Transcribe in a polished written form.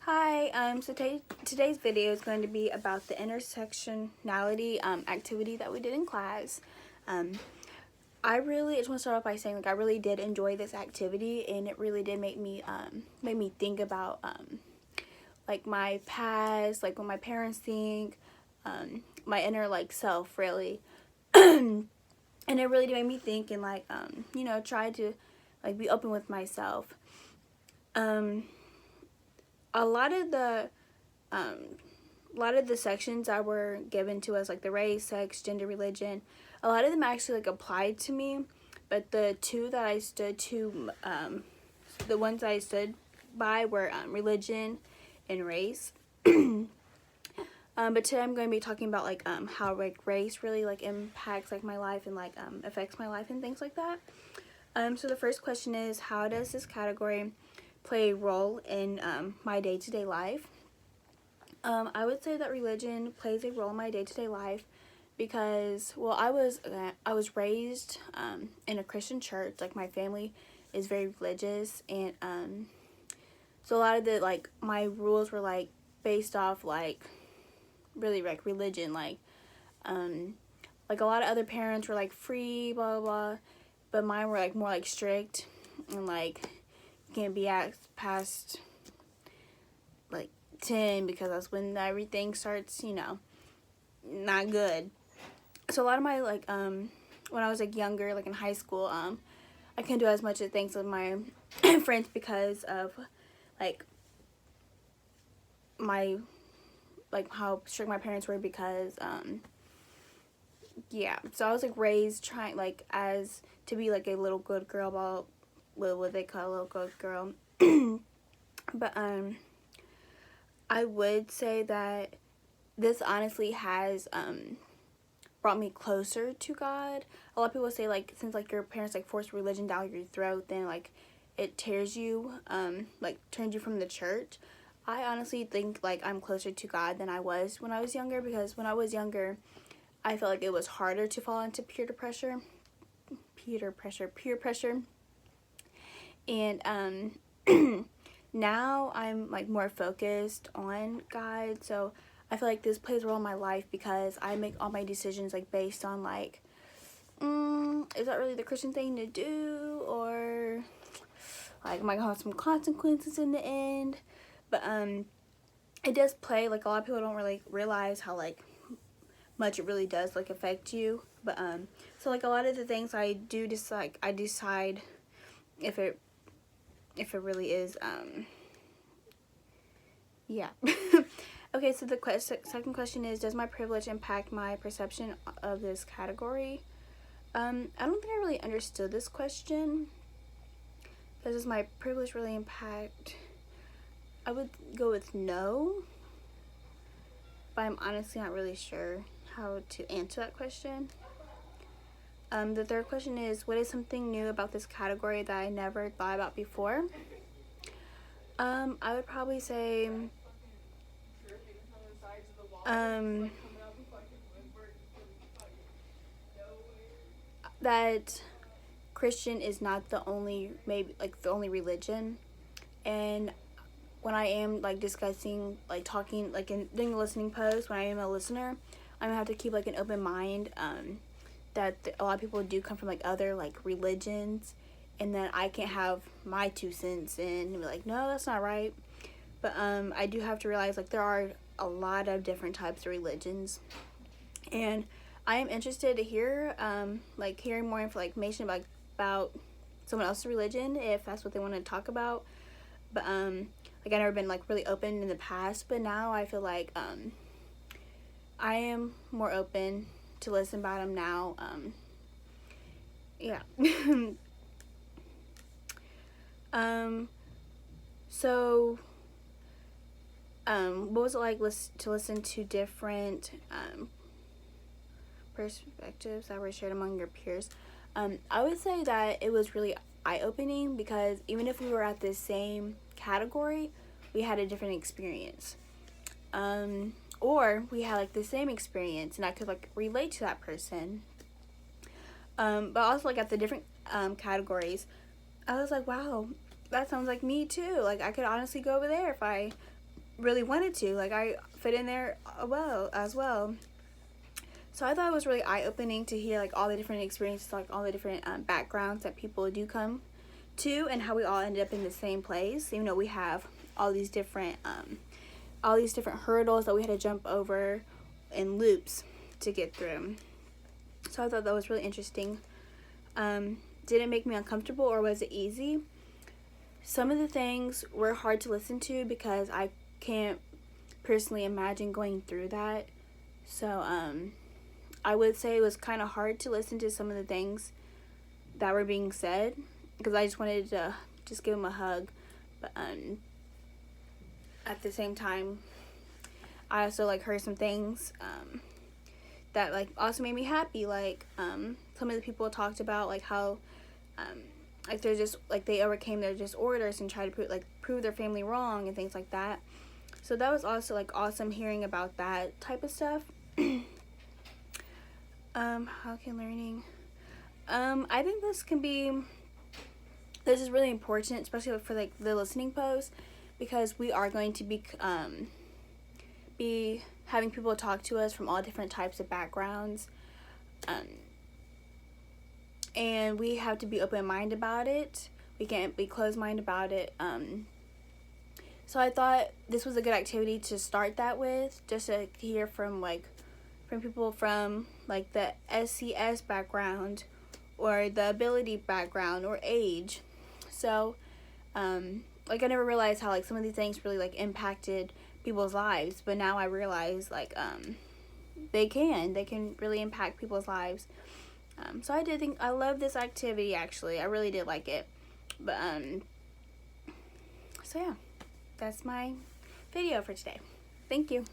Hi, so today's video is going to be about the intersectionality activity that we did in class. I just want to start off by saying, I really did enjoy this activity, and it really did make me think about, my past, what my parents think, my inner, self, really. And it really did make me think and, try to, be open with myself. A lot of the sections that were given to us, like the race, sex, gender, religion, a lot of them actually applied to me, but the ones that I stood by were religion and race. But today I'm going to be talking about how race really impacts my life and affects my life and things like that. So the first question is, how does this category play a role in my day-to-day life? I would say that religion plays a role in my day-to-day life because, well, I was raised in a Christian church. My family is very religious, and so a lot of the my rules were based off really religion. A lot of other parents were free, blah blah blah, but mine were more strict, and can't be asked past 10 because that's when everything starts, not good. So a lot of my when I was younger, in high school, I couldn't do as much of things with my friends because of my how strict my parents were, because yeah, so I was raised trying as to be a little good girl, about what they call a little good girl. But I would say that this honestly has brought me closer to God. A lot of people say since your parents force religion down your throat, then it tears you, turns you from the church. I honestly think I'm closer to God than I was when I was younger, because when I was younger, I felt it was harder to fall into peer pressure. And now I'm more focused on God, so I feel this plays a role in my life because I make all my decisions based on is that really the Christian thing to do, or am I gonna have some consequences in the end? But it does play, a lot of people don't really realize how much it really does affect you. But so a lot of the things I do decide, if it really is yeah. Okay, so the second question is, does my privilege impact my perception of this category? I don't think I really understood this question. Does my privilege really impact? I would go with no, but I'm honestly not really sure how to answer that question. The third question is, what is something new about this category that I never thought about before? I would probably say that Christian is not the only, the only religion, and when I am discussing, talking, in doing the listening post, when I am a listener, I'm gonna have to keep an open mind, that a lot of people do come from other religions, and then I can't have my 2 cents in and be no, that's not right. But I do have to realize there are a lot of different types of religions, and I am interested to hear hearing more information about someone else's religion, if that's what they want to talk about. But I've never been really open in the past, but now I feel I am more open to listen about them now. Yeah. So what was it to listen to different perspectives that were shared among your peers? I would say that it was really eye-opening, because even if we were at the same category, we had a different experience, or we had the same experience and I could relate to that person, but also at the different categories, I was wow, that sounds like me too. I could honestly go over there if I really wanted to. Like, I fit in there well as well. So I thought it was really eye-opening to hear like all the different experiences, like all the different backgrounds that people do come to, and how we all ended up in the same place, even though we have all these different hurdles that we had to jump over in loops to get through. So I thought that was really interesting. Did it make me uncomfortable, or was it easy? Some of the things were hard to listen to because I can't personally imagine going through that. So I would say it was kind of hard to listen to some of the things that were being said, because I just wanted to just give him a hug. But at the same time, I also like heard some things that like also made me happy. Like some of the people talked about like how like they're just like they overcame their disorders and tried to prove their family wrong and things like that. So that was also like awesome hearing about that type of stuff. How can learning? I think this is really important, especially for like the listening post, because we are going to be having people talk to us from all different types of backgrounds, and we have to be open-minded about it. We can't be closed-minded about it. So I thought this was a good activity to start that with, just to hear from people from like the SCS background, or the ability background, or age. So like I never realized how like some of these things really like impacted people's lives, but now I realize like they can really impact people's lives. So I did think I love this activity. Actually, I really did like it. But so yeah, that's my video for today. Thank you.